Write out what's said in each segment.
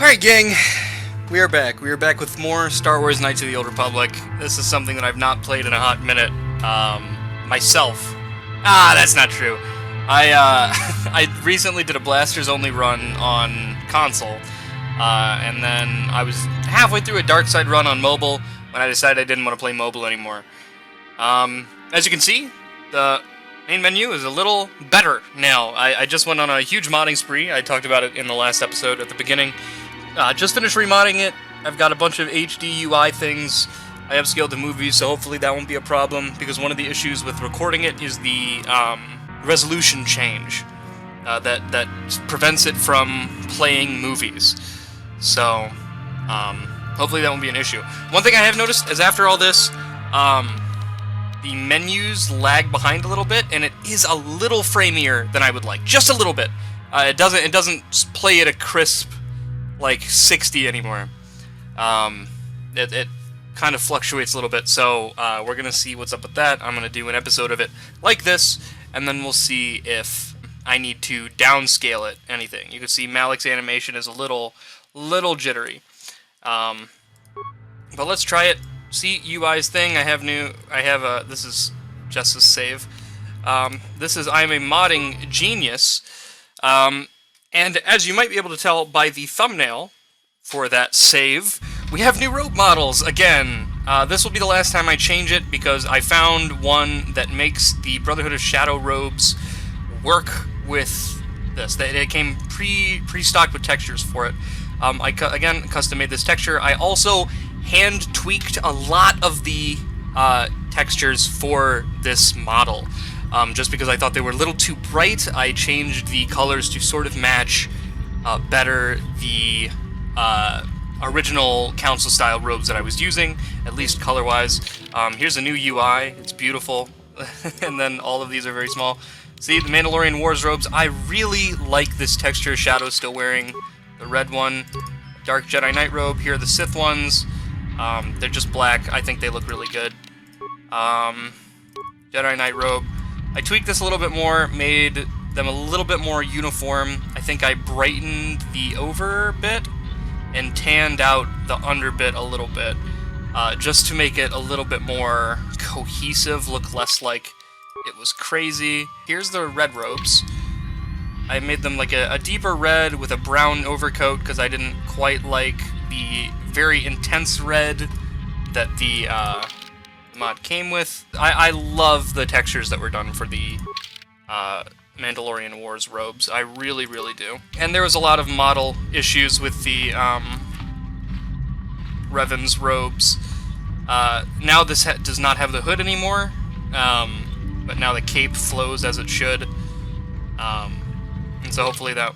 Alright, gang. We are back. We are back with more Star Wars Knights of the Old Republic. This is something that I've not played in a hot minute, myself. That's not true. I recently did a Blasters Only run on console, and then I was halfway through a Dark Side run on mobile when I decided I didn't want to play mobile anymore. As you can see, the main menu is a little better now. I just went on a huge modding spree. I talked about it in the last episode at the beginning. Just finished remodding it. I've got a bunch of HD UI things. I upscaled the movies, so hopefully that won't be a problem, because one of the issues with recording it is the resolution change that prevents it from playing movies. So, hopefully that won't be an issue. One thing I have noticed is after all this, the menus lag behind a little bit, and it is a little framier than I would like. Just a little bit. It doesn't play at a crisp, like, 60 anymore. It kind of fluctuates a little bit, so we're going to see what's up with that. I'm going to do an episode of it like this, and then we'll see if I need to downscale it, anything. You can see Malik's animation is a little jittery. But let's try it. See UI's thing. This is Jess's save. This is I'm a modding genius. And as you might be able to tell by the thumbnail for that save, we have new robe models again. This will be the last time I change it, because I found one that makes the Brotherhood of Shadow robes work with this. They came pre-stocked with textures for it. Again, custom made this texture. I also hand tweaked a lot of the textures for this model. Just because I thought they were a little too bright, I changed the colors to sort of match better the original Council-style robes that I was using, at least color-wise. Here's a new UI. It's beautiful. And then all of these are very small. See, the Mandalorian Wars robes. I really like this texture. Shadow's still wearing the red one. Dark Jedi Knight robe. Here are the Sith ones. They're just black. I think they look really good. Jedi Knight robe. I tweaked this a little bit more, made them a little bit more uniform. I think I brightened the over bit and tanned out the under bit a little bit, just to make it a little bit more cohesive, look less like it was crazy. Here's the red robes. I made them like a deeper red with a brown overcoat, because I didn't quite like the very intense red that the mod came with. I love the textures that were done for the Mandalorian Wars robes. I really, really do. And there was a lot of model issues with the Revan's robes. Now this does not have the hood anymore, but now the cape flows as it should. And so hopefully that...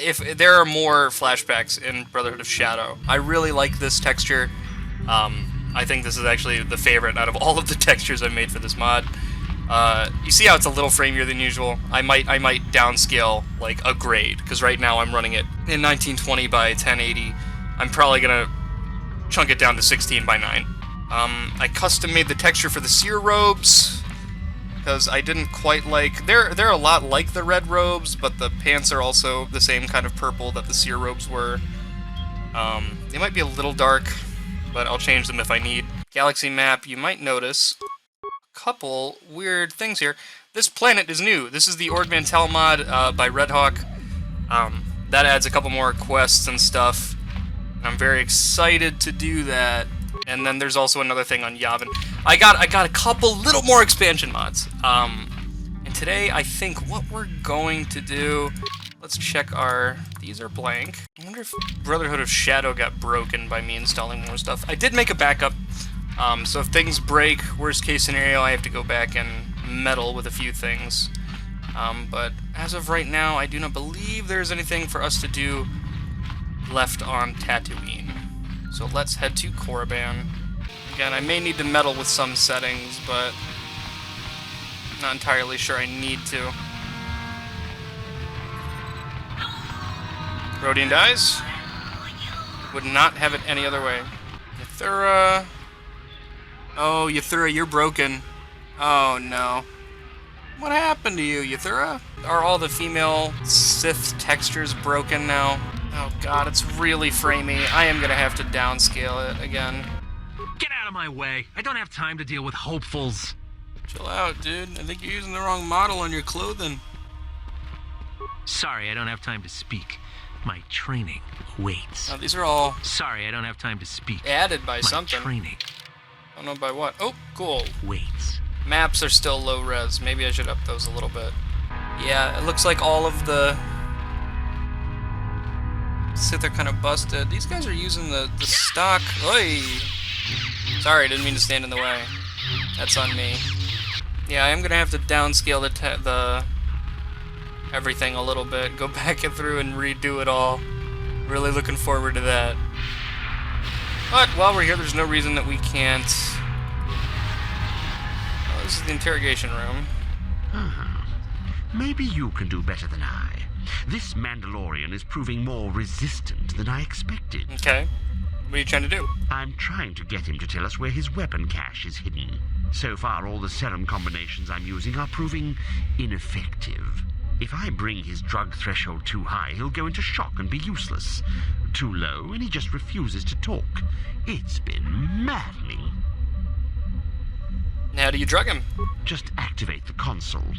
If there are more flashbacks in Brotherhood of Shadow, I really like this texture. I think this is actually the favorite out of all of the textures I've made for this mod. You see how it's a little framier than usual? I might downscale like a grade, because right now I'm running it in 1920 by 1080. I'm probably gonna chunk it down to 16 by 9. I custom made the texture for the seer robes, because I didn't quite like... They're a lot like the red robes, but the pants are also the same kind of purple that the seer robes were. They might be a little dark, but I'll change them if I need. Galaxy map, you might notice a couple weird things here. This planet is new. This is the Ord Mantell mod by Red Hawk. That adds a couple more quests and stuff. And I'm very excited to do that. And then there's also another thing on Yavin. I got a couple little more expansion mods. And today I think what we're going to do... Let's check our... These are blank. I wonder if Brotherhood of Shadow got broken by me installing more stuff. I did make a backup, so if things break, worst case scenario, I have to go back and meddle with a few things. But as of right now, I do not believe there's anything for us to do left on Tatooine. So let's head to Korriban. Again, I may need to meddle with some settings, but not entirely sure I need to. Rodian dies. Would not have it any other way. Yathura. Oh, Yathura, you're broken. Oh, no. What happened to you, Yathura? Are all the female Sith textures broken now? Oh god, it's really framey. I am gonna have to downscale it again. Get out of my way. I don't have time to deal with hopefuls. Chill out, dude. I think you're using the wrong model on your clothing. Sorry, I don't have time to speak. My training waits. Now, these are all Sorry, I don't have time to speak. added by My something. training I don't know by what. Oh, cool. waits. Maps are still low res. Maybe I should up those a little bit. Yeah, it looks like all of the Sith are kind of busted. These guys are using the stock. Oi! Sorry, didn't mean to stand in the way. That's on me. Yeah, I am gonna have to downscale the everything a little bit. Go back and through and redo it all. Really looking forward to that. But while we're here, there's no reason that we can't. Oh, this is the interrogation room. Maybe you can do better than I. This Mandalorian is proving more resistant than I expected. Okay. What are you trying to do? I'm trying to get him to tell us where his weapon cache is hidden. So far, all the serum combinations I'm using are proving ineffective. If I bring his drug threshold too high, he'll go into shock and be useless. Too low, and he just refuses to talk. It's been maddening. How do you drug him? Just activate the console.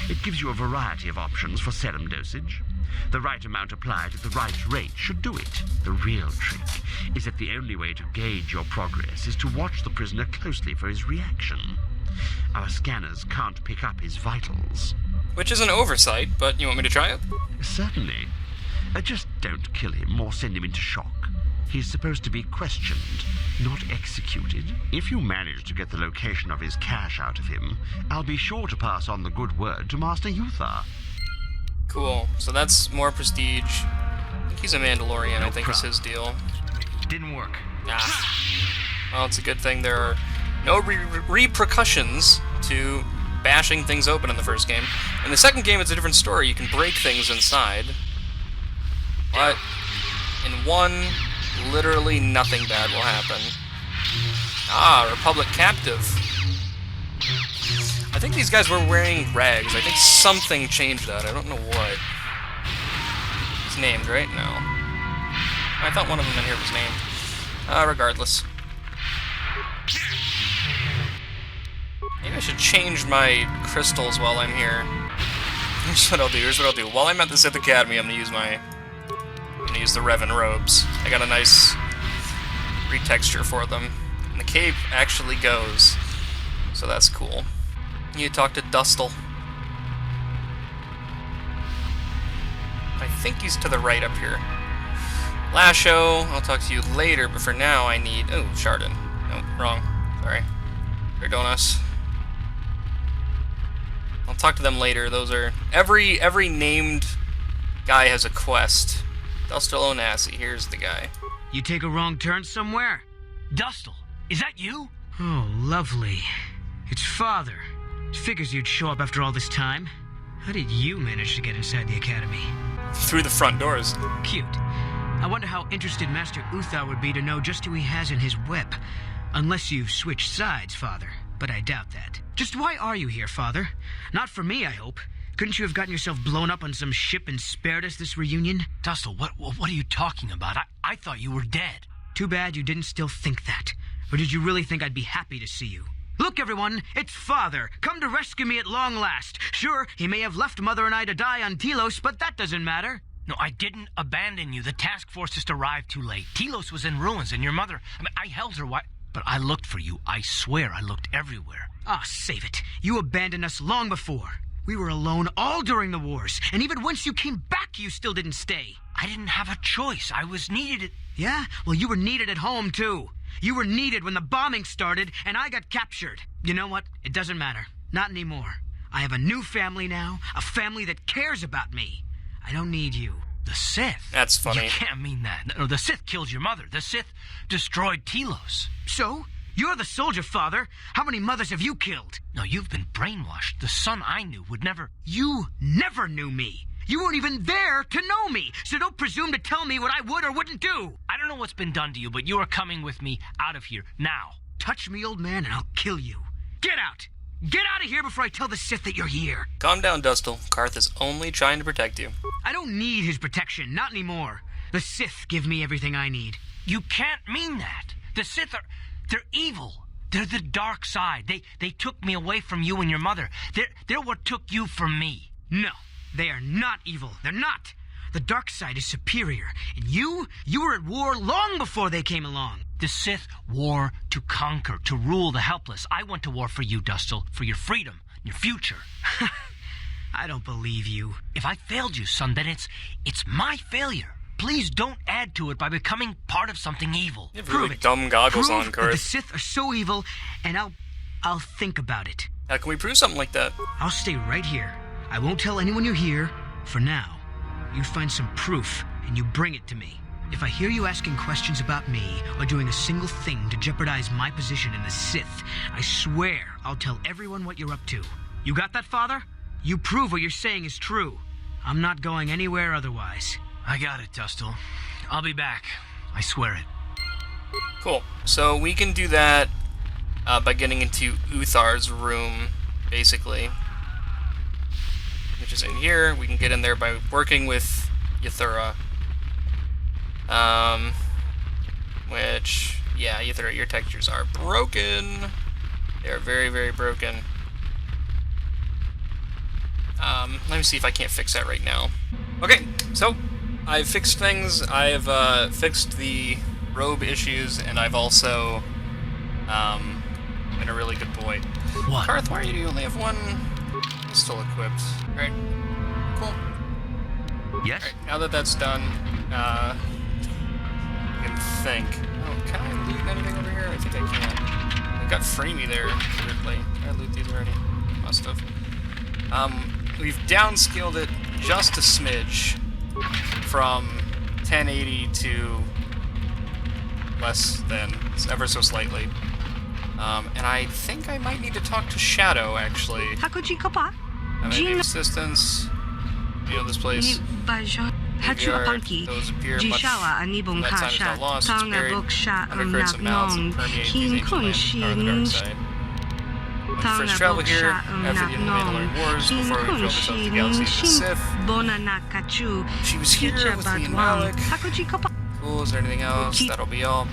It gives you a variety of options for serum dosage. The right amount applied at the right rate should do it. The real trick is that the only way to gauge your progress is to watch the prisoner closely for his reaction. Our scanners can't pick up his vitals. Which is an oversight, but you want me to try it? Certainly. Just don't kill him or send him into shock. He's supposed to be questioned, not executed. If you manage to get the location of his cache out of him, I'll be sure to pass on the good word to Master Yuthar. Cool. So that's more prestige. I think he's a Mandalorian, I think is his deal. Didn't work. Ah. Well, it's a good thing there are no repercussions to bashing things open in the first game. In the second game, it's a different story. You can break things inside. But in one, literally nothing bad will happen. Ah, Republic captive. I think these guys were wearing rags. I think something changed that. I don't know what. He's named, right? No. I thought one of them in here was named. Regardless. Maybe I should change my crystals while I'm here. Here's what I'll do. While I'm at the Sith Academy, I'm gonna use the Revan robes. I got a nice retexture for them. And the cape actually goes. So that's cool. You talk to Dustle. I think he's to the right up here. Lasho, I'll talk to you later, but for now I need... Oh, Chardon. No, wrong. Sorry. Perdonas. I'll talk to them later. Those are... Every named guy has a quest. Dustle Onassi, here's the guy. You take a wrong turn somewhere? Dustle, is that you? Oh, lovely. It's Father. Figures you'd show up after all this time. How did you manage to get inside the academy? Through the front doors. Cute. I wonder how interested Master Uthar would be to know just who he has in his whip. Unless you've switched sides, Father. But I doubt that. Just why are you here, Father? Not for me, I hope. Couldn't you have gotten yourself blown up on some ship and spared us this reunion? Dustle, what are you talking about? I thought you were dead. Too bad you didn't still think that. Or did you really think I'd be happy to see you? Look, everyone, it's Father, come to rescue me at long last. Sure, he may have left Mother and I to die on Telos, but that doesn't matter. No, I didn't abandon you. The task force just arrived too late. Telos was in ruins, and your mother... I held her but I looked for you. I swear I looked everywhere. Ah, save it. You abandoned us long before. We were alone all during the wars, and even once you came back, you still didn't stay. I didn't have a choice. I was needed... Yeah? Well, you were needed at home, too. You were needed when the bombing started, and I got captured. You know what? It doesn't matter. Not anymore. I have a new family now, a family that cares about me. I don't need you. The Sith? That's funny. You can't mean that. No, the Sith killed your mother. The Sith destroyed Telos. So? You're the soldier, Father. How many mothers have you killed? No, you've been brainwashed. The son I knew would never... You never knew me. You weren't even there to know me, so don't presume to tell me what I would or wouldn't do. I don't know what's been done to you, but you are coming with me out of here, now. Touch me, old man, and I'll kill you. Get out! Get out of here before I tell the Sith that you're here. Calm down, Dustle. Karth is only trying to protect you. I don't need his protection, not anymore. The Sith give me everything I need. You can't mean that. The Sith are... they're evil. They're the dark side. They took me away from you and your mother. They're what took you from me. No, they are not evil. They're not. The dark side is superior. And you were at war long before they came along. The Sith war to conquer, to rule the helpless. I went to war for you, Dustil, for your freedom, your future. I don't believe you. If I failed you, son, then it's my failure. Please don't add to it by becoming part of something evil. You have Prove really it. dumb goggles Prove on, that Kurt. the Sith are so evil, and I'll think about it. Can we prove something like that? I'll stay right here. I won't tell anyone you're here, for now. You find some proof, and you bring it to me. If I hear you asking questions about me, or doing a single thing to jeopardize my position in the Sith, I swear I'll tell everyone what you're up to. You got that, Father? You prove what you're saying is true. I'm not going anywhere otherwise. I got it, Dustil. I'll be back. I swear it. Cool. So we can do that by getting into Uthar's room, basically. Which is in here. We can get in there by working with Yathura. Yeah, Yathura, your textures are broken. They are very, very broken. Let me see if I can't fix that right now. Okay, so I've fixed things. I've fixed the robe issues, and I've also been a really good boy. What? Karth, why do you only have one pistol equipped? Alright, cool. Yes? Alright, now that that's done, I can think. Oh, can I loot anything over here? I think I can. I got Freemy there, weirdly. Did I loot these already? Must have. We've downscaled it just a smidge from 1080 to less than, ever so slightly. And I think I might need to talk to Shadow, actually. I might need assistance. You know this place. Graveyard, those appear much. That time is not lost, it's buried under currents of mouths and permeate these ancient lands far on the dark side. When we first traveled here, after the Mandalorian Wars, before we drove ourselves to the galaxy of the Sith, she was here with me and Malik. Cool, is there anything else? That'll be all.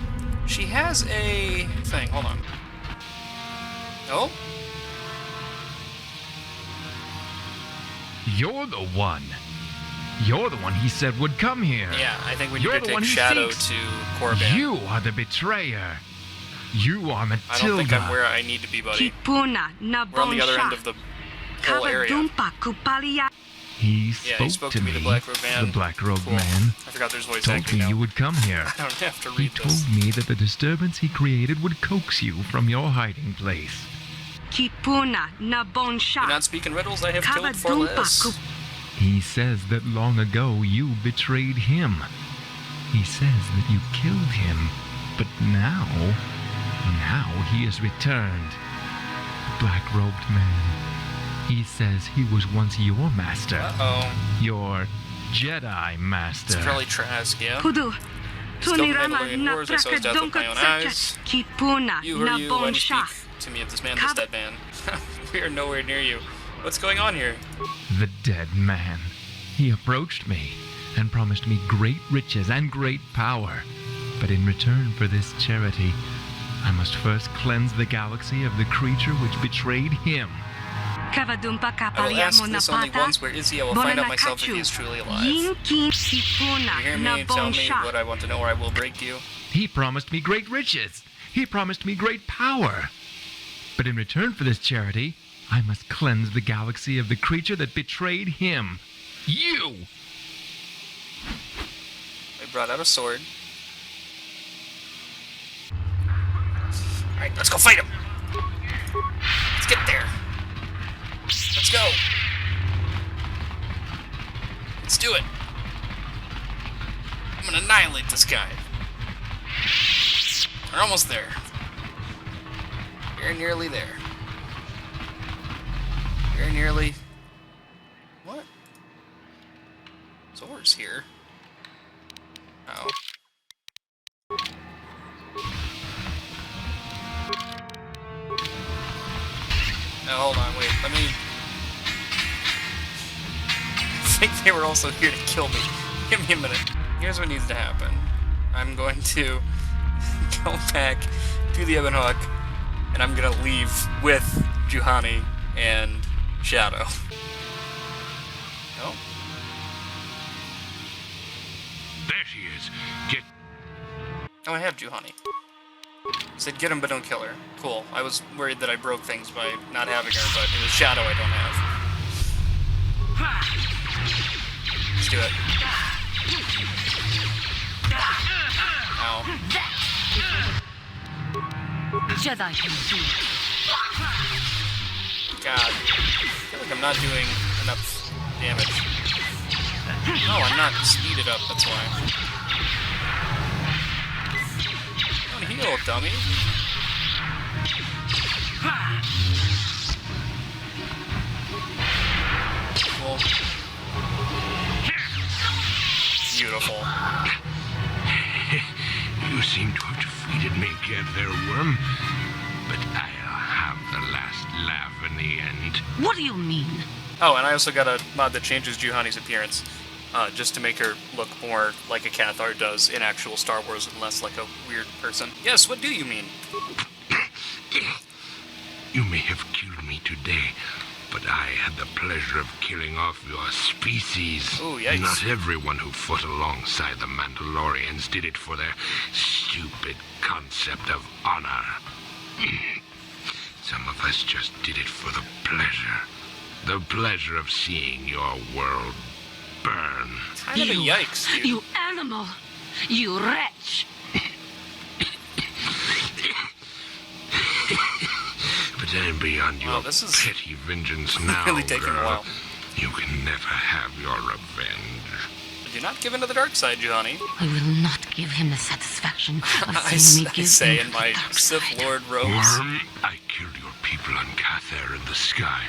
She has a thing, hold on. Oh? You're the one. You're the one he said would come here. Yeah, I think we need You're to the one take he Shadow seeks. to Korriban. You are the betrayer. You are Matilda. I don't think I'm where I need to be, buddy. We're on the other end of the whole area. He Yeah, spoke he spoke to to me, the Black Robe Man. The Black Robe Cool. Man. I forgot there's voice Told acting me now. you would come here. I don't have to He read this. told me that the disturbance he created would coax you from your hiding place. You're not speaking riddles, I have killed for less. He says that long ago you betrayed him. He says that you killed him. But now he has returned. The black-robed man. He says he was once your master. Uh-oh. Your Jedi master. It's probably Trask, yeah? Still the Mandalorian Wars, I saw his death with my own eyes. You, who are you? Why do you speak to me of this man, this dead man? We are nowhere near you. What's going on here? The dead man. He approached me and promised me great riches and great power. But in return for this charity, I must first cleanse the galaxy of the creature which betrayed him. I will ask this only once. Where is he? I will find out myself if he is truly alive. You hear me? Tell me what I want to know or I will break you. He promised me great riches. He promised me great power. But in return for this charity, I must cleanse the galaxy of the creature that betrayed him. You! I brought out a sword. Alright, let's go fight him! Let's get there! Let's go! Let's do it! I'm gonna annihilate this guy. We're almost there. We're nearly there. We're nearly... What? Zor's here. Oh. No, hold on, wait, let me... I think they were also here to kill me. Give me a minute. here's what needs to happen. I'm going to go back to the Ebon Hook, and I'm gonna leave with Juhani and Shadow. No? There she is. Get... Oh, I have Juhani. Said get him, but don't kill her. Cool. I was worried that I broke things by not having her, but it was Shadow I don't have. Let's do it. Ow. Jedi can do. God. I feel like I'm not doing enough damage. No, I'm not speeded up, that's why. Don't heal, dummy. Cool. Beautiful. You seem to have defeated me, Get there, worm. But I'll have the last laugh in the end. What do you mean? Oh, and I also got a mod that changes Juhani's appearance, just to make her look more like a Cathar does in actual Star Wars and less like a weird person. Yes, what do you mean? You may have killed me today, but I had the pleasure of killing off your species. Ooh, yikes. Not everyone who fought alongside the Mandalorians did it for their stupid concept of honor. Some of us just did it for the pleasure. The pleasure of seeing your world burn. Kind of a yikes, dude. You animal! You wretch! But then beyond your this is petty vengeance now, really taking a girl, while. you can never have your revenge. Do not give in to the dark side, Juhani. I will not give him the satisfaction of I seeing me give say in in to my the dark Sith side. Lord robes. Worm, I killed your people on Cather in the sky.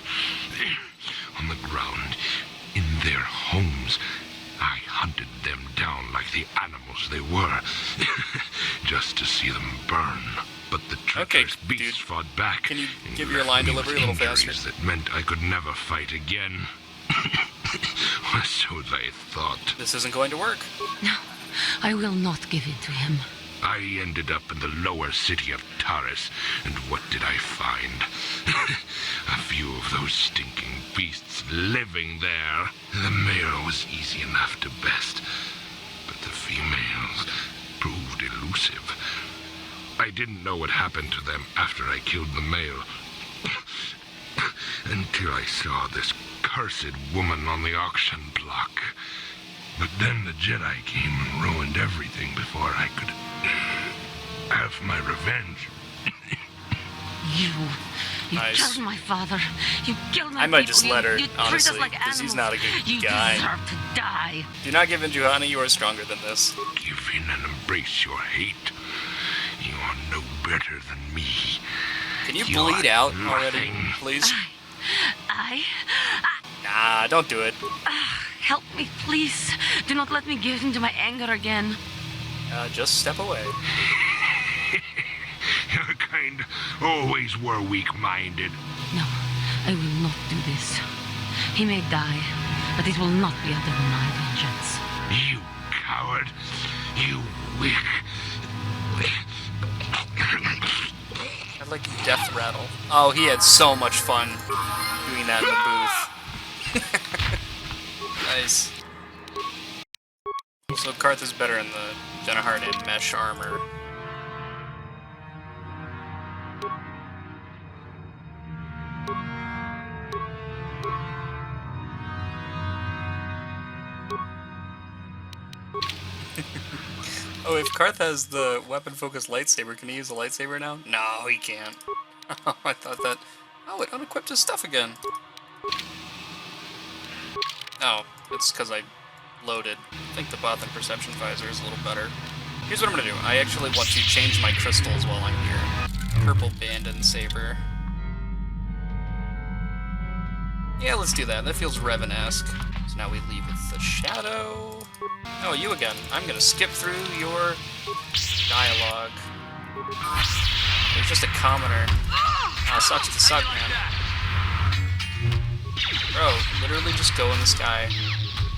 On the ground, in their homes. I hunted them down like the animals they were, just to see them burn. But the treacherous beasts dude. fought back. Can you and give your left line me delivery with a little injuries faster? That meant I could never fight again. So they thought. This isn't going to work. No, I will not give in to him. I ended up in the lower city of TARIS, and what did I find? A few of those stinking beasts living there. The male was easy enough to best, but the females proved elusive. I didn't know what happened to them after I killed the male, until I saw this cursed woman on the auction block. But then the Jedi came and ruined everything before I could have my revenge. You Nice. killed my father. You killed my I might people. just let her, you treat honestly, us like 'cause he's animals. not a good you guy. deserve to die. Do not give in, Juhani. You are stronger than this. Give in and embrace your hate. You are no better than me. Can you You're bleed out already, nothing. please? I Nah, don't do it. help me, please. Do not let me give in to my anger again. Just step away. Your kind always were weak-minded. No, I will not do this. He may die, but it will not be under my vengeance. You coward. You weak. I like death rattle. Oh, he had so much fun doing that in the booth. Nice. So Karth is better in the Jenna-hearted mesh armor. Oh, if Karth has the weapon-focused lightsaber, can he use a lightsaber now? No, he can't. Oh, I thought that... Oh, it unequipped his stuff again. Oh, it's because I loaded. I think the Bothan Perception Visor is a little better. Here's what I'm gonna do. I actually want to change my crystals while I'm here. Purple Bandon Saber. Yeah, let's do that. That feels Revan-esque. So now we leave with the Shadow. Oh, you again. I'm gonna skip through your dialogue. You're just a commoner. Oh, sucks to suck, man. Bro, literally just go in the sky.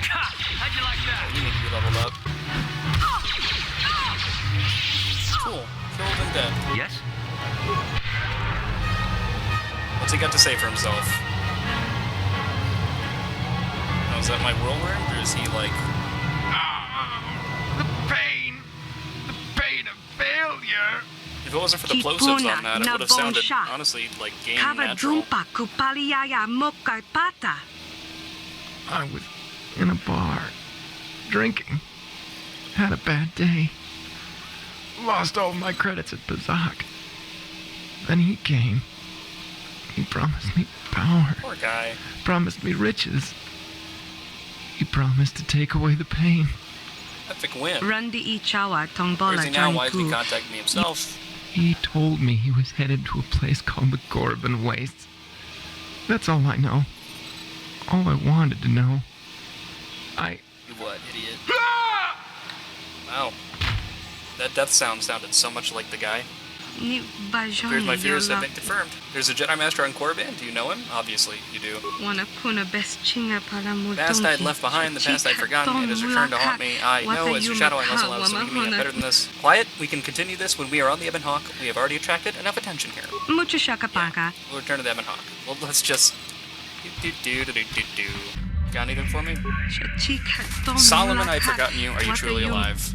How'd you like that? You need to be leveled up. Cool. Killed and dead. Yes? What's he got to say for himself? Oh, is that my whirlwind, or is he like... The pain of failure. If it wasn't for the plosives on that, it would have sounded, honestly, like game natural. I was in a bar, drinking, had a bad day, lost all my credits at Bazak. Then he came. He promised me power. Poor guy. Promised me riches. He promised to take away the pain. Epic win. Randi Ichawa Where Tongbola is he now? Why Johnny isn't he Ku. contacting me himself? He told me he was headed to a place called the Gorban Wastes. That's all I know. All I wanted to know. You what, idiot? Wow. That death sound sounded so much like the guy. Appears my fears have been confirmed. There's a Jedi Master on Korriban. Do you know him? Obviously, you do. The past I'd left behind, the past I'd forgotten, it has returned to haunt me. I know, as your shadow, I must allow something to be better than this. Quiet, we can continue this when we are on the Ebon Hawk. We have already attracted enough attention here. Yeah, we'll return to the Ebon Hawk. Well, let's just... Got anything for me? Solomon, I'd forgotten you. Are you truly alive?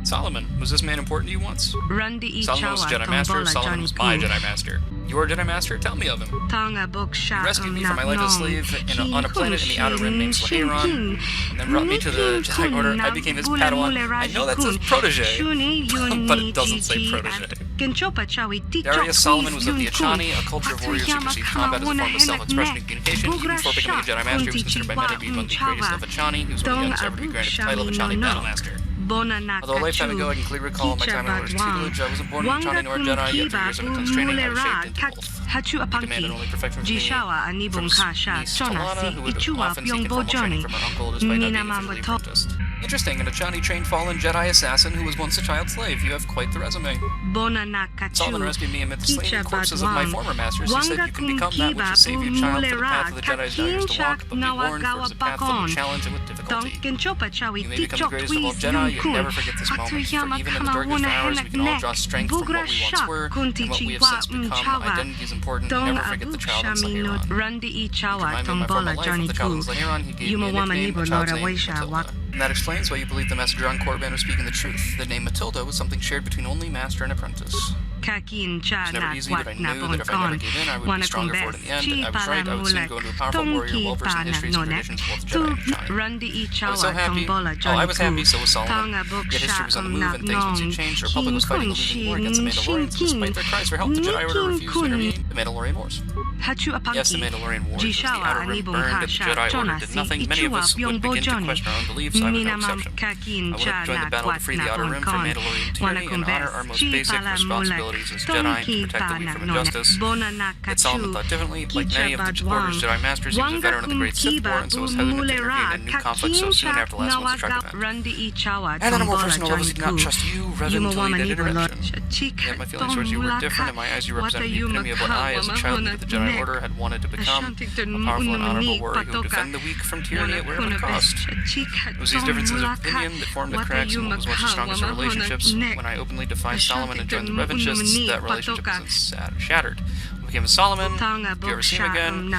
Solomon, was this man important to you once? Solomon was a Jedi Master. Solomon was my Jedi Master. Your Jedi Master? Tell me of him. He rescued me from my lifeless slave on a planet in the Outer Rim named Slaheron, and then brought me to the Jedi Order. I became his Padawan. I know that says protege, but it doesn't say protege. Darius Solomon was of the Achani, a culture of warriors who perceived combat as a form of self-expression and communication. Even before becoming a Jedi Master, he was considered by many to be among the greatest of Achani. He was one of the youngest ever to be granted the title of Achani Battlemaster. Although a lifetime ago I can clearly recall my time in Order's tutelage, I wasn't born an Achani nor a Jedi, yet 3 years of intense training I was shaped into both. He demanded only perfection from me, from his niece Talana, who would often seek informal training from her uncle, despite not being officially apprenticed. Interesting, an Achani trained fallen Jedi assassin who was once a child slave. You have quite the resume. Solomon rescued me amid the slain corpses of my former masters. He said you can become that which is save your child for the path of the Jedi's desires to walk, but be warned, for it is a path full of challenge and with difficulty. You may become the greatest of all Jedi, yet never forget this moment, for even in the darkest hours we can all draw strength from what we once were, and what we have since become. Identity is important, never forget the child in Slaheron. To remind me of my former life of the child in Slaheron, he gave me a nickname, a child's name, Matilda. And that explains why you believe the messenger on Korriban was speaking the truth. The name Matilda was something shared between only master and apprentice. It was never easy, but I knew that if I never gave in, I would be stronger for it in the end. I was right, I would soon go into a powerful warrior, well-versed in histories and traditions of both Jedi and Achani. I was so happy. Oh, I was happy, so was Solomon. Yet history was on the move, and things would soon change. The Republic was fighting a losing war against the Mandalorians, and despite their cries for help, the Jedi Order refused to intervene. The Mandalorian Wars. Yes, the Mandalorian Wars. As the Outer Rim burned, and the Jedi Order did nothing, many of us would begin to question our own beliefs. I was no exception. I would have joined the battle to free the Outer Rim from Mandalorian tyranny and honor our most basic responsibilities as Jedi and protect the weak from injustice. Yet Solomon thought differently. Like many of the Order's Jedi Masters, he was a veteran of the Great Sith War, and so was hesitant to intervene in new conflicts so soon after the last one's attractive end. And on a more personal level, he did not trust you, Revan, until he did intervention. Yet my feelings towards you were different. In my eyes, you represented the epitome of what I, as a child leader of the Jedi Order, had wanted to become. A powerful and honorable warrior who would defend the weak from tyranny at whatever cost. It was these differences of opinion that formed the cracks in what was once the strongest of relationships. When I openly defied Solomon and joined the Revanchists, that relationship was shattered. We became a Solomon. Did you ever see him again?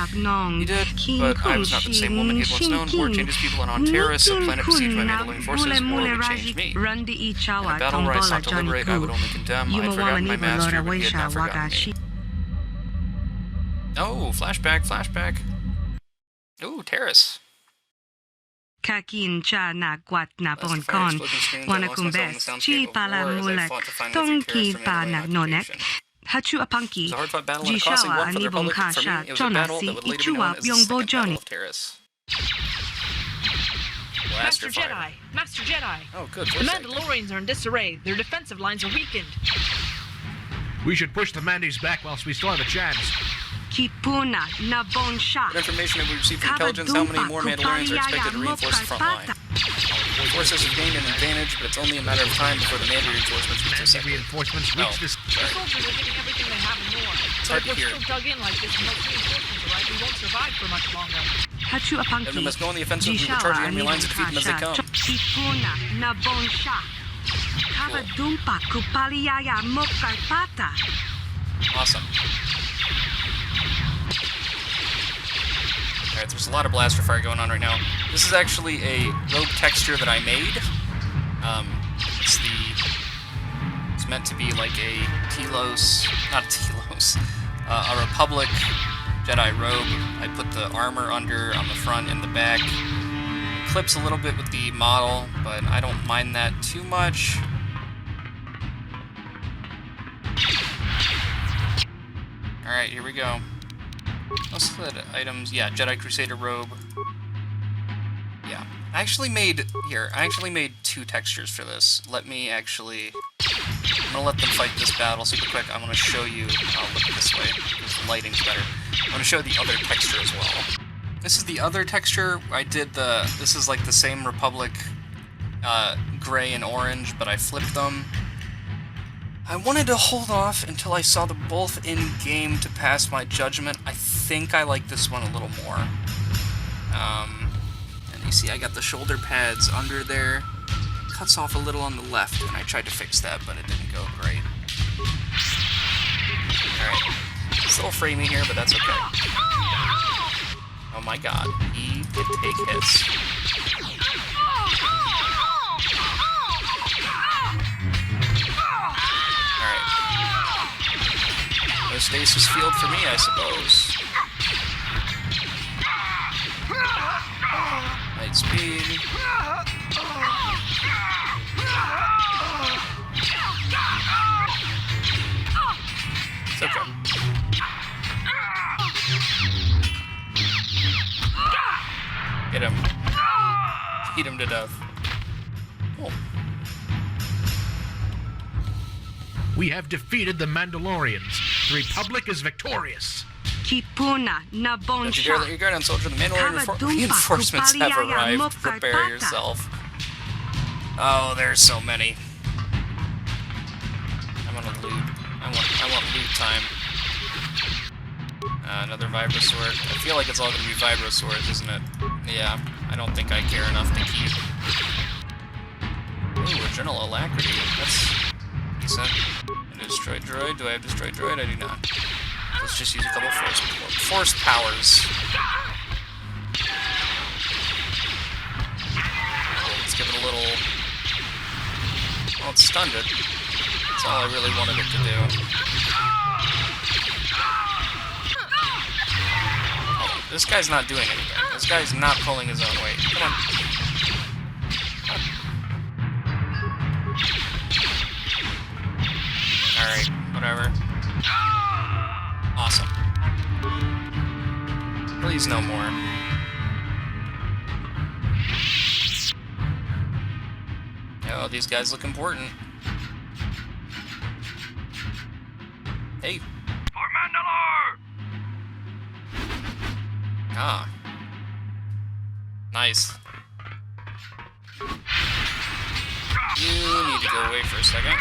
He did, but I was not the same woman he had once known. War changes people, and on TARIS, a planet besieged by Mandalorian forces, war would change me. In a battle where I sought to liberate, I would only condemn. I had forgotten my master, but he had not forgotten me. Oh, flashback. Oh, TARIS. Kakin cha na guat na bon kon wana kumbes chi pala mulek tongki pa na nonek hachu apanki jishawa anibong kasha chonasi ichua byongbo Johnny. Master Jedi. Oh, good. The Mandalorians are in disarray. Their defensive lines are weakened. We should push the Mandis back whilst we still have a chance. Kipuna na bon sha. What information have we received from intelligence? How many more Mandalorians are expected to reinforce the front line? The forces have gained an advantage, but it's only a matter of time before the Mando reinforcements reach this. Reinforcements reach this. The soldiers are getting everything they have and more. But if we're still dug in like this and no reinforcements arrive, we won't survive for much longer. Hachu apanki. Everyone must go on the offensive and charge the enemy lines and defeat them as they come. Kipuna na bon sha. Kabadumpa kupaliaya mokarpata. Awesome. Alright, there's a lot of blaster fire going on right now. This is actually a rogue texture that I made. It's meant to be like a a Republic Jedi robe. I put the armor under on the front and the back. It clips a little bit with the model, but I don't mind that too much. Alright, here we go. Most of the items, yeah, Jedi Crusader robe. Yeah. I actually made 2 textures for this. I'm gonna let them fight this battle super quick. I'm gonna show you, I'll look this way, because the lighting's better. I'm gonna show the other texture as well. This is the other texture. This is like the same Republic gray and orange, but I flipped them. I wanted to hold off until I saw them both in-game to pass my judgment. I think I like this one a little more. And you see I got the shoulder pads under there. Cuts off a little on the left, and I tried to fix that, but it didn't go great. Alright. It's a little framey here, but that's okay. Oh my god. He can take hits. No stasis field for me, I suppose. Light speed. It's okay. Get him. Eat him to death. Oh. We have defeated the Mandalorians. The Republic is victorious. Kipuna na Don't you dare let your guardian soldier. The Mandalorian reinforcements have arrived. Prepare yourself. Oh, there's so many. I want to loot. I want loot time. Another Vibro Sword. I feel like it's all going to be Vibro Swords, isn't it? Yeah, I don't think I care enough to keep. Ooh, Adrenal Alacrity. That's decent. Destroy droid. Do I have destroy droid? I do not. Let's just use a couple force powers. Cool, let's give it a little. Well, it's stunned it. That's all I really wanted it to do. Oh, this guy's not doing anything. This guy's not pulling his own weight. Come on. Alright, whatever. Awesome. Please no more. Oh, these guys look important. Hey. For Mandalore! Ah. Nice. You need to go away for a second.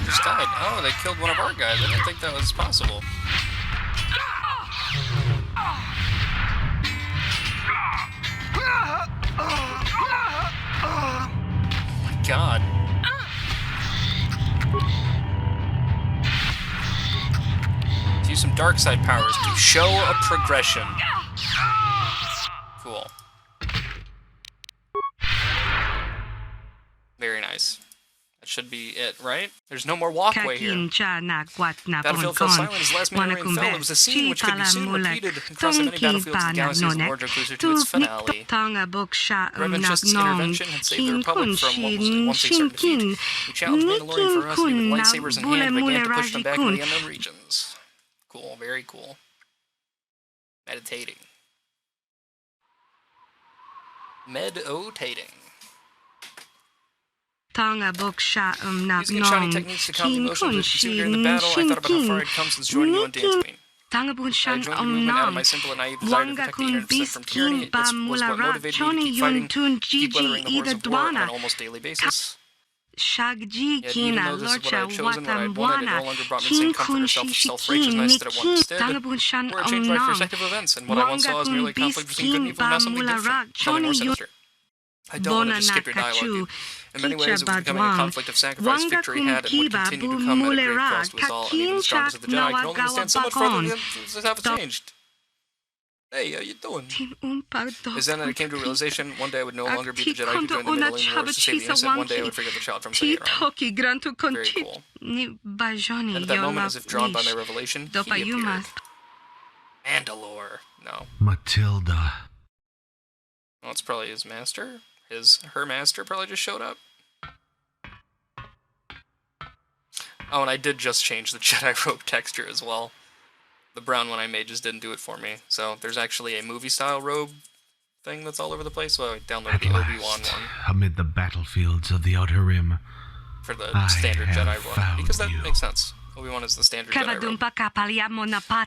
Just died. Oh, they killed one of our guys. I didn't think that was possible. Oh my god. Let's use some dark side powers to show a progression. Cool. Very nice. That should be it, right? There's no more walkway here. Battlefield fell silent as last Mandalorian fell. It was a scene which could be soon repeated across the many battlefields of the galaxy as the war drew closer to its finale. Revanchist's intervention had saved the Republic from what was once a certain defeat. We challenged Mandalorian ferocity with lightsabers in hand and began to push them back into the unknown regions. Cool, very cool. Meditating. Med-o-tating. Using Achani techniques to calm the emotions which consumed during the battle, I thought about how far I'd come since joining you on Dance Queen. I enjoyed the movement out of my simple and naive desire to protect the innocent from tyranny. This was what motivated me to keep fighting, to keep weathering the horrors of war on an almost daily basis. Shagji Yet, even kina though this is what I lorcha had chosen, what I wanted, it no watamwana longer brought me the same kin comfort or kun self-righteousness shishikin that it once did, tangabun shan or it changed my omnam perspective of events, and what I once saw as merely conflict between good and evil now something different, something more sinister. I don't want to just skip your dialogue. In many ways, it was becoming a conflict of sacrifice, victory had, and would continue to come at a great cost to us all, and even the strongest of the Jedi can only understand so much further than this have changed. Hey, how you doing? Is then that I came to a realization, one day I would no longer be the Jedi who joined the Mandalorian Wars to save the innocent, one day I would forget the child from Sayer. Very cool. And at that moment, as if drawn by my revelation, he appeared. Mandalore. No. Matilda. Well, it's probably his master. Her master probably just showed up. Oh, and I did just change the Jedi robe texture as well. The brown one I made just didn't do it for me. So there's actually a movie-style robe thing that's all over the place. So I downloaded the Obi-Wan one. Amid the battlefields of the Outer Rim, For the standard Jedi one. Because that makes sense. Obi-Wan is the standard Jedi robe.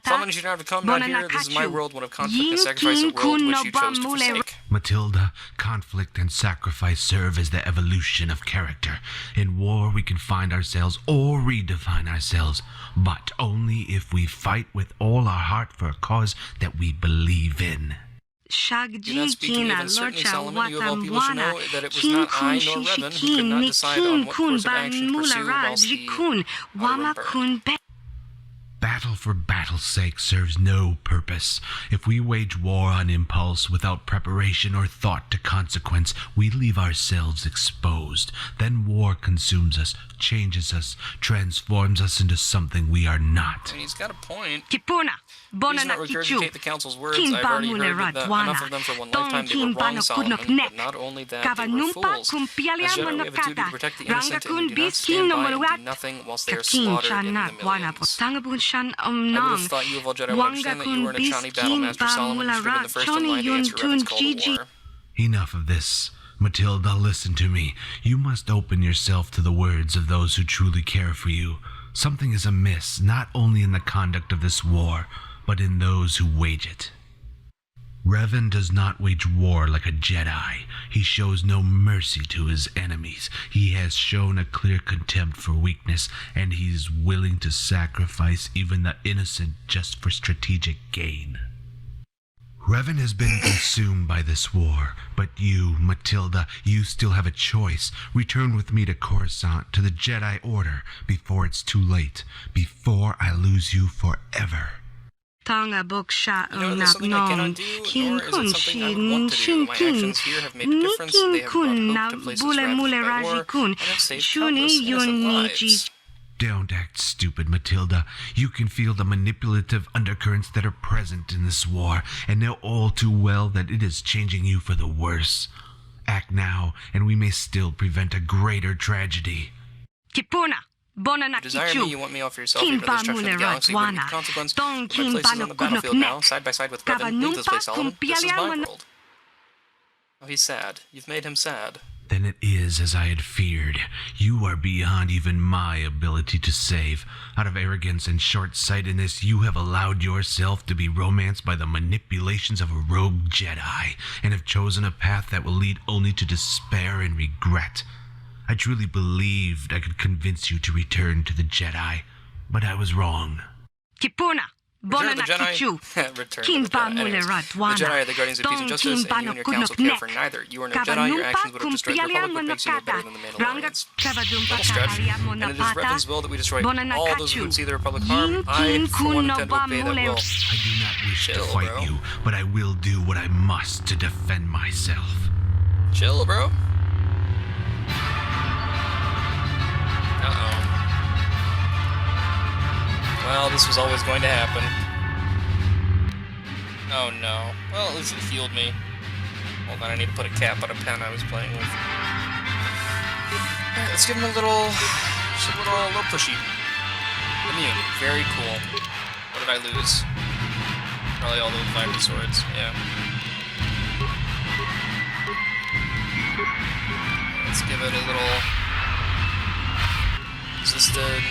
Solomon, you don't have to come down here. This is my world, one of conflict and sacrifice, a world which you chose to forsake. Matilda, conflict and sacrifice serve as the evolution of character. In war, we can find ourselves or redefine ourselves, but only if we fight with all our heart for a cause that we believe in. Shagji kina lorcha watamwana kin kun shishikin ni kin kun ban mulara jikun wama kun be. Battle for battle's sake serves no purpose. If we wage war on impulse without preparation or thought to consequence, we leave ourselves exposed. Then war consumes us, changes us, transforms us into something we are not. I mean, he's got a point. Kipuna, Please not regurgitate the council's words. I've already heard enough of them for one lifetime. They were wrong, Solomon. But not only that, they were fools. As Jedi, we have a duty to protect the innocent, and we do not stand by and do nothing whilst they are slaughtered in the millions. I would have thought you of all Jedi would understand that you were in a Chani battle, Master Solomon, should have been the first in line to answer Revan's call to war. Enough of this. Matilda, listen to me. You must open yourself to the words of those who truly care for you. Something is amiss, not only in the conduct of this war, but in those who wage it. Revan does not wage war like a Jedi. He shows no mercy to his enemies. He has shown a clear contempt for weakness, and he is willing to sacrifice even the innocent just for strategic gain. Revan has been consumed by this war, but you, Matilda, you still have a choice. Return with me to Coruscant, to the Jedi Order, before it's too late, before I lose you forever. Tanga boksha There's something I cannot do, nor is it something I would want to do. My actions here have made a difference. They have brought hope to places ravaged by war, and have saved countless innocent lives. Don't act stupid, Matilda. You can feel the manipulative undercurrents that are present in this war, and know all too well that it is changing you for the worse. Act now, and we may still prevent a greater tragedy. Kipuna! You desire me, you want me off yourself, even the destruction of the galaxy, but in consequence, my place is on the battlefield now, side by side with Revan. Leave this place, Solomon. This is my world. Oh, he's sad. You've made him sad. Then it is as I had feared. You are beyond even my ability to save. Out of arrogance and short-sightedness, you have allowed yourself to be romanced by the manipulations of a rogue Jedi, and have chosen a path that will lead only to despair and regret. I truly believed I could convince you to return to the Jedi, but I was wrong. Kipuna! Return to the Jedi. Return to the Jedi. Anyways, the Jedi are the guardians of peace and justice, and you and your council care for neither. You are no Jedi, your actions would have destroyed the Republic, what makes you no better than the Mandalorians. Little stretch, and it is Revan's will that we destroy all those who would see the Republic harm. I, for one, intend to obey that will. I do not wish to fight you, but I will do what I must to defend myself. Chill, bro. Uh-oh. Well, this was always going to happen. Oh no. Well, at least it healed me. Hold on, I need to put a cap on a pen I was playing with. Alright, let's give him a little pushy. Immune. Very cool. What did I lose? Probably all those fiery swords, yeah. Let's give it a little... resisted.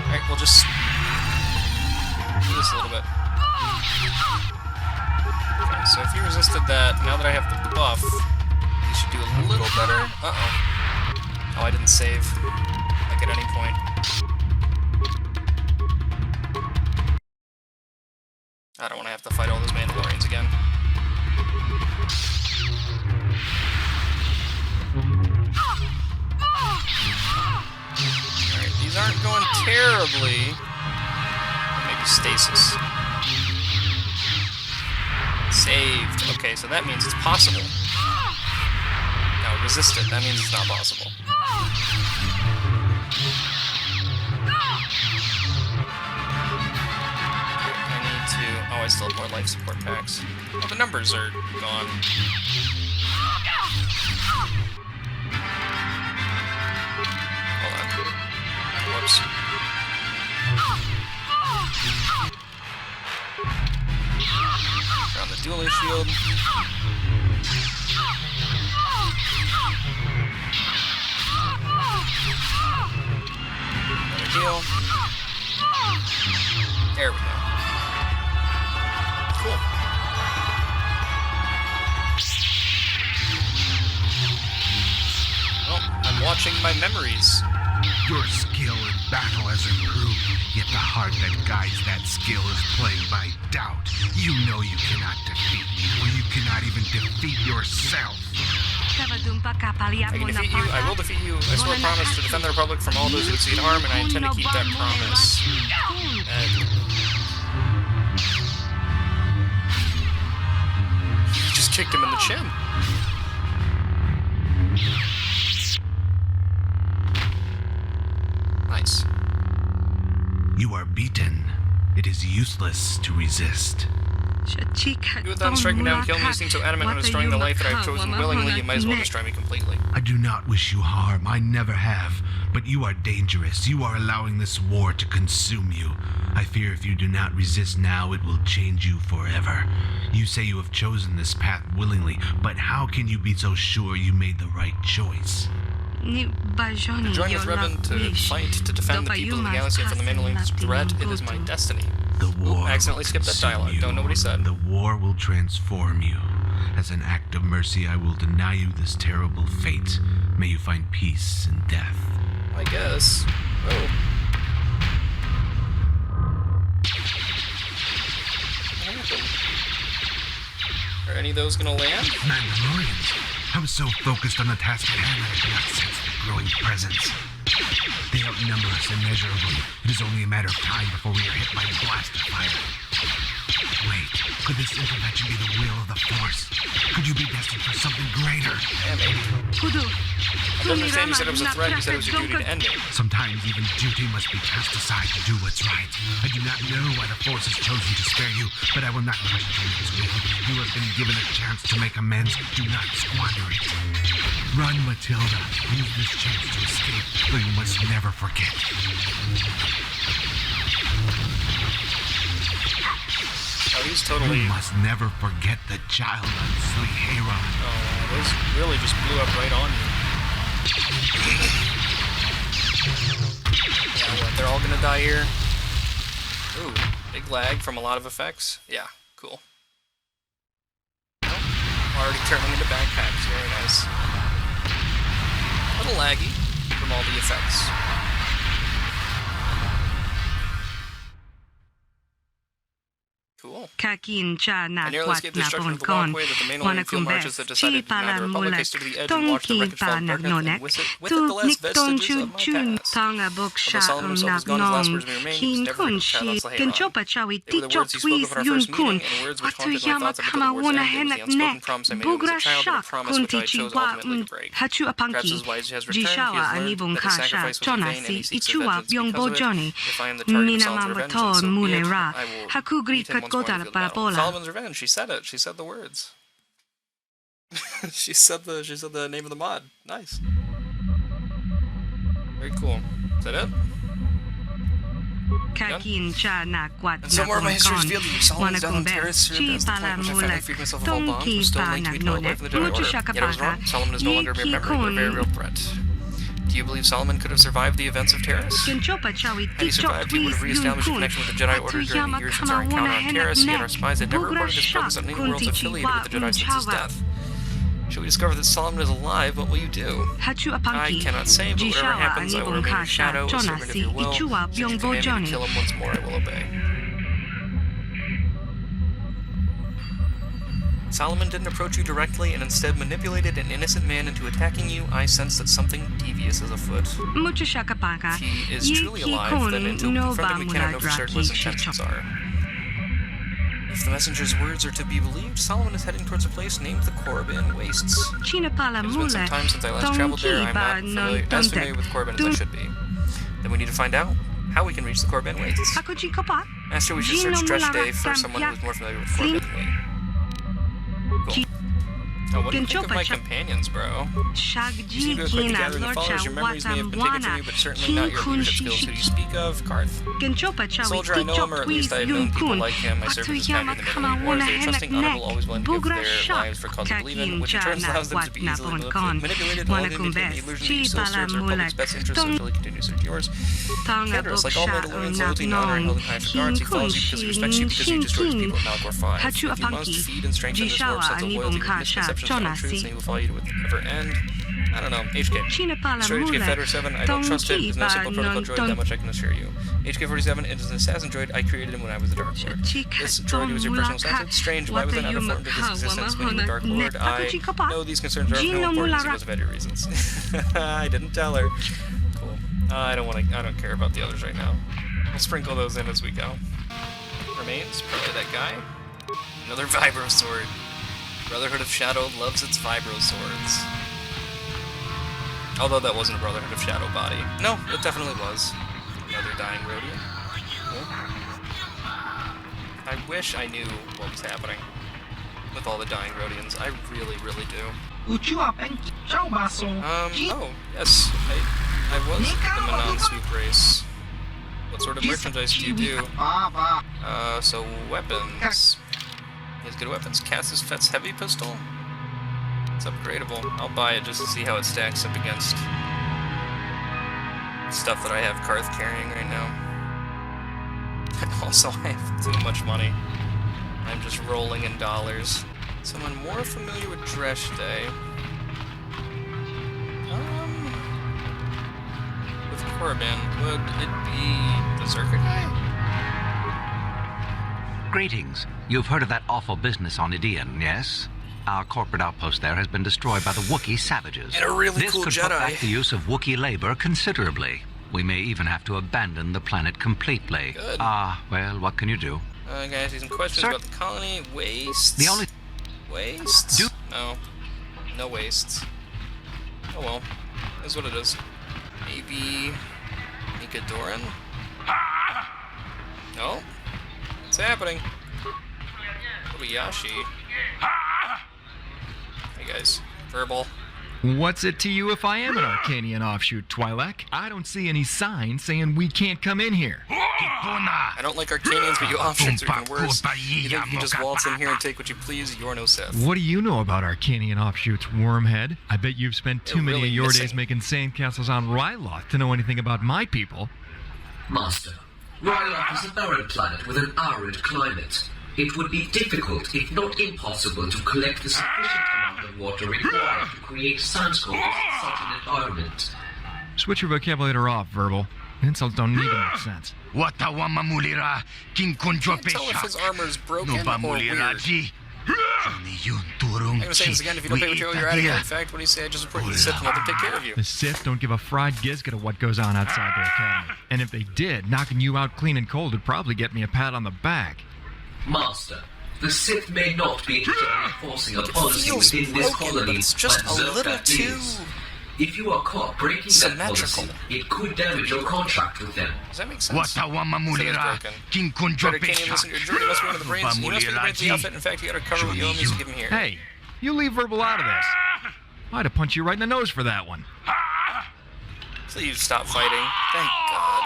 Alright, we'll just do this a little bit. Okay, so so if he resisted that, now that I have the buff, he should do a little better. Uh-oh. Oh, I didn't save, like, at any point. I don't want to have to fight all those Mandalorians again. Alright, these aren't going terribly. Maybe stasis. Saved. Okay, so that means it's possible. Now, resisted. That means it's not possible. I need to... Oh, I still have more life support packs. Oh, the numbers are gone. Hold on. Whoops. Around the dueling shield. Another heal. There we go. Cool. Well, I'm watching my memories. Your skill in battle has improved, yet the heart that guides that skill is plagued by doubt. You know you cannot defeat me, or you cannot even defeat yourself. I can defeat you. I will defeat you. I swear a promise to defend the Republic from all those who seek harm, and I intend to keep that promise. Just kicked him in the chin. Nice. You are beaten. It is useless to resist. You would then strike me down and kill me. You seem so adamant on destroying the life that I have chosen willingly, you might as well destroy me completely. I do not wish you harm. I never have. But you are dangerous. You are allowing this war to consume you. I fear if you do not resist now, it will change you forever. You say you have chosen this path willingly, but how can you be so sure you made the right choice? Join with Revan to fight to defend the people of the galaxy from the Mandalorian's threat. It is my destiny. The war. I accidentally skipped that dialogue. Don't know what he said. The war will transform you. As an act of mercy, I will deny you this terrible fate. May you find peace in death. I guess. Oh. Are any of those gonna land? Mandalorians. I was so focused on the task at hand that I could not sense their growing presence. They outnumber us immeasurably. It is only a matter of time before we are hit by a blast of fire. Wait, could this intervention be the will of the Force? Could you be destined for something greater? Yeah, maybe. I don't understand. You said it was a threat. You said it was your duty to end it. Sometimes even duty must be cast aside to do what's right. I do not know why the Force has chosen to spare you, but I will not question its will. You have been given a chance to make amends. Do not squander it. Run, Matilda. Use this chance to escape, though you must never forget. Oh, he's totally... You must never forget the child on Sweet Hero. Oh, those really just blew up right on you. Yeah, what, they're all gonna die here? Ooh, big lag from a lot of effects. Yeah, cool. Oh, already turning into backpacks, very nice. A little laggy from all the effects. Cool. I nearly escaped destruction of the walkway that the Mandalorian field marchers have decided to deny the Republic. I stood to the edge and watched the wreckage fall pregnant and with it the last vestiges of my past. Although Solomon himself was gone, his last words remained. Never forget Child on Sahara. They were the words he spoke of at our first meeting, and words which haunted my thoughts up until the words ended. It was the unspoken promise I made him as a child, and a promise which I chose ultimately to break. Perhaps his wise has returned, he has learned that his sacrifice was in vain, and he seeks vengeance because of it. If I am the target of Solomon's revenge, and so be it, I will meet him once more in the field of battle. Solomon's Revenge. She said it. She said the words. she said the name of the mod. Nice. Very cool. Is that it? And somewhere in my history is revealed that you Solomon's down on TARIS served as the point which I finally freed myself of all bonds was still linked to me to away from the Jedi Order. Yet I was wrong. Solomon is no longer a mere memory, but a very real threat. Do you believe Solomon could have survived the events of TARIS? Had he survived, he would have re-established a connection with the Jedi Order during the years since our encounter on TARIS, yet our spies had never reported his presence on any worlds affiliated with the Jedi since his death. Should we discover that Solomon is alive, what will you do? I cannot say, but whatever happens, I will remain your shadow, a servant of your will. Should you command me to kill him once more, I will obey. Solomon didn't approach you directly and instead manipulated an innocent man into attacking you. I sense that something devious is afoot. If he is truly alive, then until we confront him, we cannot know for certain what his intentions are. If the messenger's words are to be believed, Solomon is heading towards a place named the Korriban Wastes. It has been some time since I last traveled there. I'm not as familiar with Korriban as I should be. Then we need to find out how we can reach the Korriban Wastes. Master, we should search Stretch Day for someone who is more familiar with Korriban than me. Cool. Oh, what do you think of my companions, bro? You seem to have quite the gathering of followers. Your memories may have been taken from you, but certainly not your leadership skills. Who do you speak of? Karth. Soldier, I know him, or at least I have known people like him. I served as his back in the Middle Wars. They are trusting, honorable, always willing to give their lives for cause of believing, which in turn allows them to be easily manipulated while they maintain the illusion that you still serve their public's best interests until he continues to serve yours. Canderous, like all Mandalorians, loyalty and honor are held in high regards. He follows you because he respects you because you destroyed his people at Malachor 5. If you must feed and strengthen this warped sense of loyalty with misconceptions and untruths, and he will follow you to whatever end. I don't know. HK. Destroy HK Feder 7. I don't trust it. It's no simple protocol droid, that much I can assure you. HK 47 is an assassin droid. I created him when I was the Dark Lord. This droid was your personal assistant. Strange. Why was I not informed of his existence when you were Dark Lord? I know these concerns are of no importance because of other reasons. I didn't tell her. Cool. I don't care about the others right now. We'll sprinkle those in as we go. Remains, probably that guy. Another Vibro Sword. Brotherhood of Shadow loves its Vibro Swords. Although that wasn't a Brotherhood of Shadow body. No, it definitely was. Another dying Rodian. Cool. I wish I knew what was happening with all the dying Rodians. I really, really do. Oh, yes. I was in the non-sweep race. What sort of merchandise do you do? So weapons. He has good weapons. Cass's Fett's heavy pistol. It's upgradable. I'll buy it just to see how it stacks up against stuff that I have Karth carrying right now. Also, I have too much money. I'm just rolling in dollars. Someone more familiar with Dresh Day. With Korriban, would it be the Zerka guy? Greetings. You've heard of that awful business on Idian, yes? Our corporate outpost there has been destroyed by the Wookiee savages. And a really this cool could Jedi. Put back the use of Wookiee labor considerably. We may even have to abandon the planet completely. Good. Well, what can you do? Guys, some questions about the colony. Wastes? The only... Wastes? No. No wastes. Oh well. That's what it is. Maybe... Mika Doran? No? What's happening? Kobayashi. Hey guys. Verbal. What's it to you if I am an Arcanian offshoot, Twi'lek? I don't see any sign saying we can't come in here. I don't like Arcanians, but you offshoots are even worse. You think you can just waltz in here and take what you please? You're no Sith. What do you know about Arcanian offshoots, Wormhead? I bet you've spent too many of your days making sandcastles on Ryloth to know anything about my people. Master, Ryloth is a barren planet with an arid climate. It would be difficult, if not impossible, to collect the sufficient amount of water required to create sandscapes in such an environment. Switch your vocabulator off, Verbal. Insults don't need to make sense. What a wamamulira, king tell if his armor's broken or weird. I'm gonna say this again, if you don't pay material, you're out of here. In fact, what do you say? I just report to the Sith and let them take care of you. The Sith don't give a fried gisket of what goes on outside their academy. And if they did, knocking you out clean and cold would probably get me a pat on the back. Master, the Sith may not be interested in enforcing a policy within this colony, it's just a little too... If you are caught breaking that policy, it could damage your contract with them. Does that make sense? What a wamamulira, king Better can't you listen to your jury? You must be one of the brains. You must be the brains of the outfit. In fact, you gotta cover what you owe me, so give him here. Hey, you leave Verbal out of this. I'd have punched you right in the nose for that one. Please stop fighting. Thank God.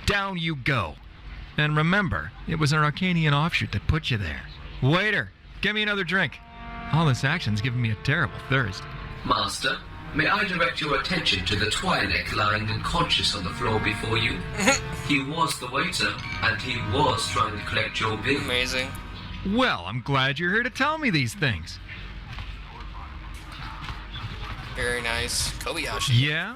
Down you go. And remember, it was an Arcanian offshoot that put you there. Waiter, get me another drink. All this action's giving me a terrible thirst. Master, may I direct your attention to the Twi'lek lying unconscious on the floor before you? He was the waiter, and he was trying to collect your bill. Amazing. Well, I'm glad you're here to tell me these things. Very nice. Kobayashi. Yeah?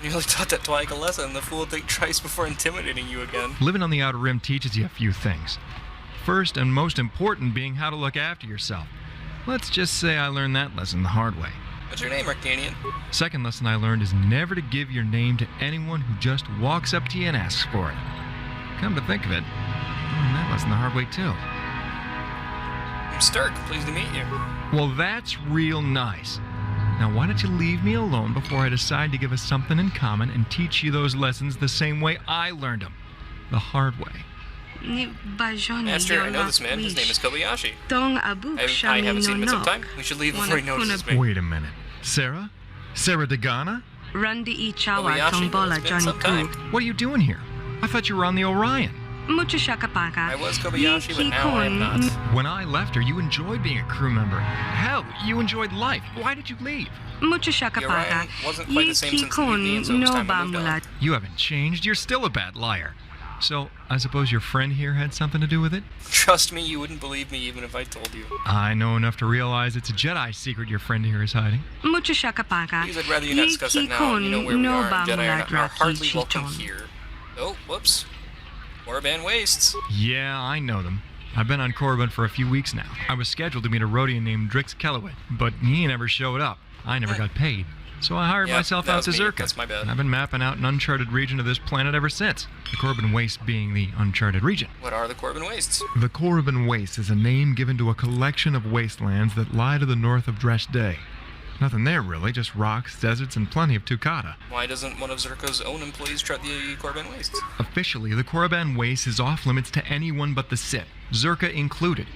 You really taught that Twi'lek a lesson. The fool will think twice before intimidating you again. Living on the Outer Rim teaches you a few things. First and most important being how to look after yourself. Let's just say I learned that lesson the hard way. What's your name, Arcanian? Second lesson I learned is never to give your name to anyone who just walks up to you and asks for it. Come to think of it, I learned that lesson the hard way too. I'm Sturk. Pleased to meet you. Well, that's real nice. Now why don't you leave me alone before I decide to give us something in common and teach you those lessons the same way I learned them. The hard way. Master, I know this man. His name is Kobayashi. I haven't seen him in some time. We should leave before he notices me. Wait a minute. Sarah? Sarah Dagana? Kobayashi, it's been some time. What are you doing here? I thought you were on the Orion. I was Kobayashi, but now I am not. When I left her, you enjoyed being a crew member. Hell, you enjoyed life. Why did you leave? The Orion wasn't quite the same since the evening, so it was time I moved on. You haven't changed. You're still a bad liar. So, I suppose your friend here had something to do with it? Trust me, you wouldn't believe me even if I told you. I know enough to realize it's a Jedi secret your friend here is hiding. Please, I'd rather you not discuss that now. You know where we are, and Jedi are hardly welcome here. Oh, whoops. Korriban Wastes. Yeah, I know them. I've been on Korriban for a few weeks now. I was scheduled to meet a Rhodian named Drix Kellowit, but he never showed up. I never got paid. So I hired myself out to Zerka. That's my bad. And I've been mapping out an uncharted region of this planet ever since. The Korriban Wastes being the uncharted region. What are the Korriban Wastes? The Korriban Wastes is a name given to a collection of wastelands that lie to the north of Dresh Day. Nothing there really, just rocks, deserts, and plenty of Tukata. Why doesn't one of Zerka's own employees try the Korriban Wastes? Officially, the Korriban Wastes is off limits to anyone but the Sith, Zerka included.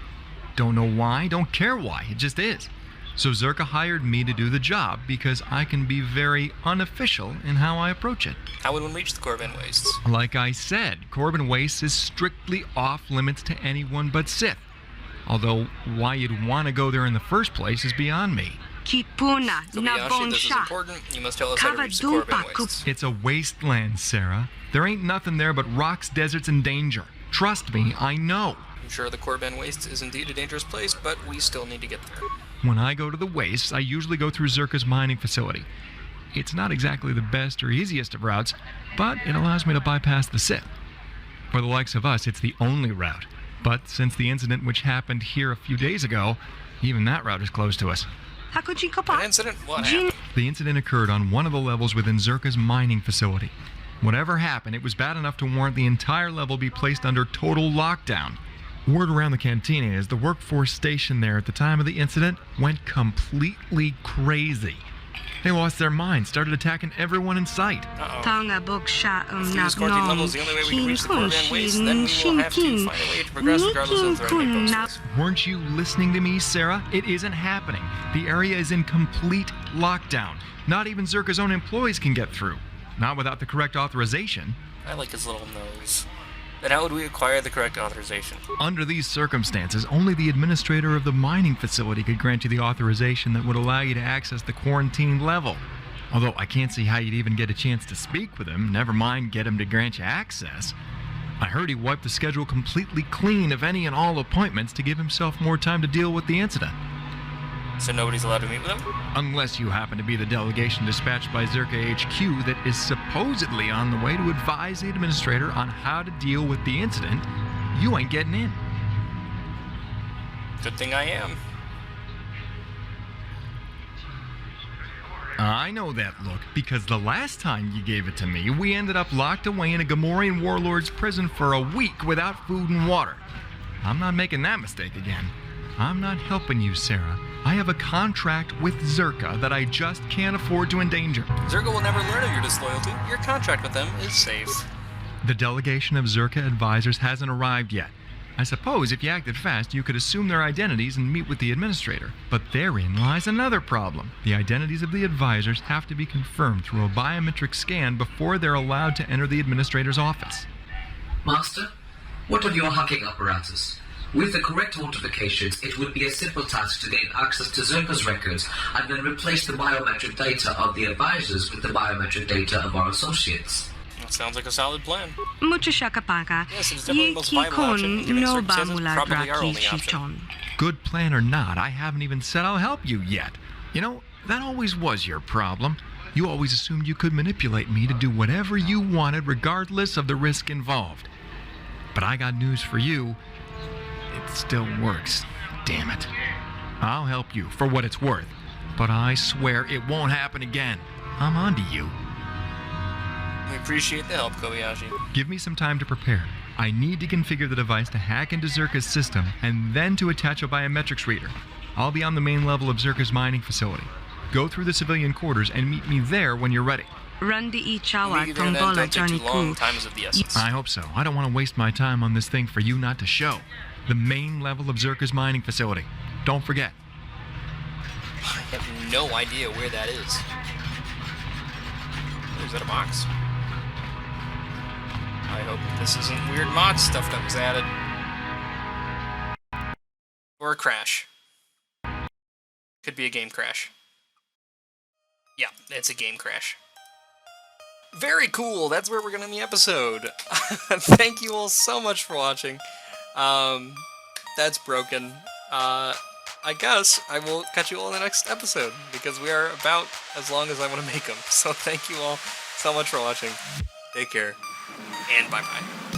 Don't know why, don't care why, it just is. So Zerka hired me to do the job because I can be very unofficial in how I approach it. How would one reach the Korriban Wastes? Like I said, Korriban Wastes is strictly off limits to anyone but Sith. Although, why you'd want to go there in the first place is beyond me. Kobayashi, this is important. You must tell us how to reach the Korriban Wastes. It's a wasteland, Sarah. There ain't nothing there but rocks, deserts, and danger. Trust me, I know. I'm sure the Korriban Wastes is indeed a dangerous place, but we still need to get there. When I go to the Wastes, I usually go through Zerka's mining facility. It's not exactly the best or easiest of routes, but it allows me to bypass the Sith. For the likes of us, it's the only route. But since the incident which happened here a few days ago, even that route is closed to us. An incident? What happened? The incident occurred on one of the levels within Zerka's mining facility. Whatever happened, it was bad enough to warrant the entire level be placed under total lockdown. Word around the cantina is the workforce stationed there at the time of the incident went completely crazy. They lost their minds, started attacking everyone in sight. If this quarantine level is the only way we can reach the Korriban Wastes, then we will have to find a way to progress regardless of threatening posters. Weren't you listening to me, Sarah? It isn't happening. The area is in complete lockdown. Not even Zerka's own employees can get through. Not without the correct authorization. I like his little nose. Then how would we acquire the correct authorization? Under these circumstances, only the administrator of the mining facility could grant you the authorization that would allow you to access the quarantined level. Although I can't see how you'd even get a chance to speak with him, never mind get him to grant you access. I heard he wiped the schedule completely clean of any and all appointments to give himself more time to deal with the incident. So nobody's allowed to meet with him? Unless you happen to be the delegation dispatched by Zerka HQ that is supposedly on the way to advise the administrator on how to deal with the incident, you ain't getting in. Good thing I am. I know that look, because the last time you gave it to me, we ended up locked away in a Gamorrean warlord's prison for a week without food and water. I'm not making that mistake again. I'm not helping you, Sarah. I have a contract with Zerka that I just can't afford to endanger. Zerka will never learn of your disloyalty. Your contract with them is safe. The delegation of Zerka advisors hasn't arrived yet. I suppose if you acted fast, you could assume their identities and meet with the administrator. But therein lies another problem. The identities of the advisors have to be confirmed through a biometric scan before they're allowed to enter the administrator's office. Master, what of your hacking apparatus? With the correct modifications, it would be a simple task to gain access to Zerka's records and then replace the biometric data of the advisors with the biometric data of our associates. That sounds like a solid plan. Mucho siya kapaka. Yes, it's definitely the most viable option, given no circumstances, probably our only option. Good plan or not, I haven't even said I'll help you yet. You know, that always was your problem. You always assumed you could manipulate me to do whatever you wanted regardless of the risk involved. But I got news for you. It still works. Damn it. I'll help you for what it's worth. But I swear it won't happen again. I'm onto you. We appreciate the help, Kobayashi. Give me some time to prepare. I need to configure the device to hack into Zerka's system and then to attach a biometrics reader. I'll be on the main level of Zerka's mining facility. Go through the civilian quarters and meet me there when you're ready. Randi Ichawa Tombola Johnny Ku. Time is of the essence. I hope so. I don't want to waste my time on this thing for you not to show. The main level of Zerka's mining facility. Don't forget. I have no idea where that is. Oh, is that a box? I hope this isn't weird mod stuff that was added. Or a crash. Could be a game crash. Yeah, it's a game crash. Very cool. That's where we're going to end the episode. Thank you all so much for watching. That's broken. I guess I will catch you all in the next episode, because we are about as long as I want to make them. So thank you all so much for watching. Take care, and bye-bye.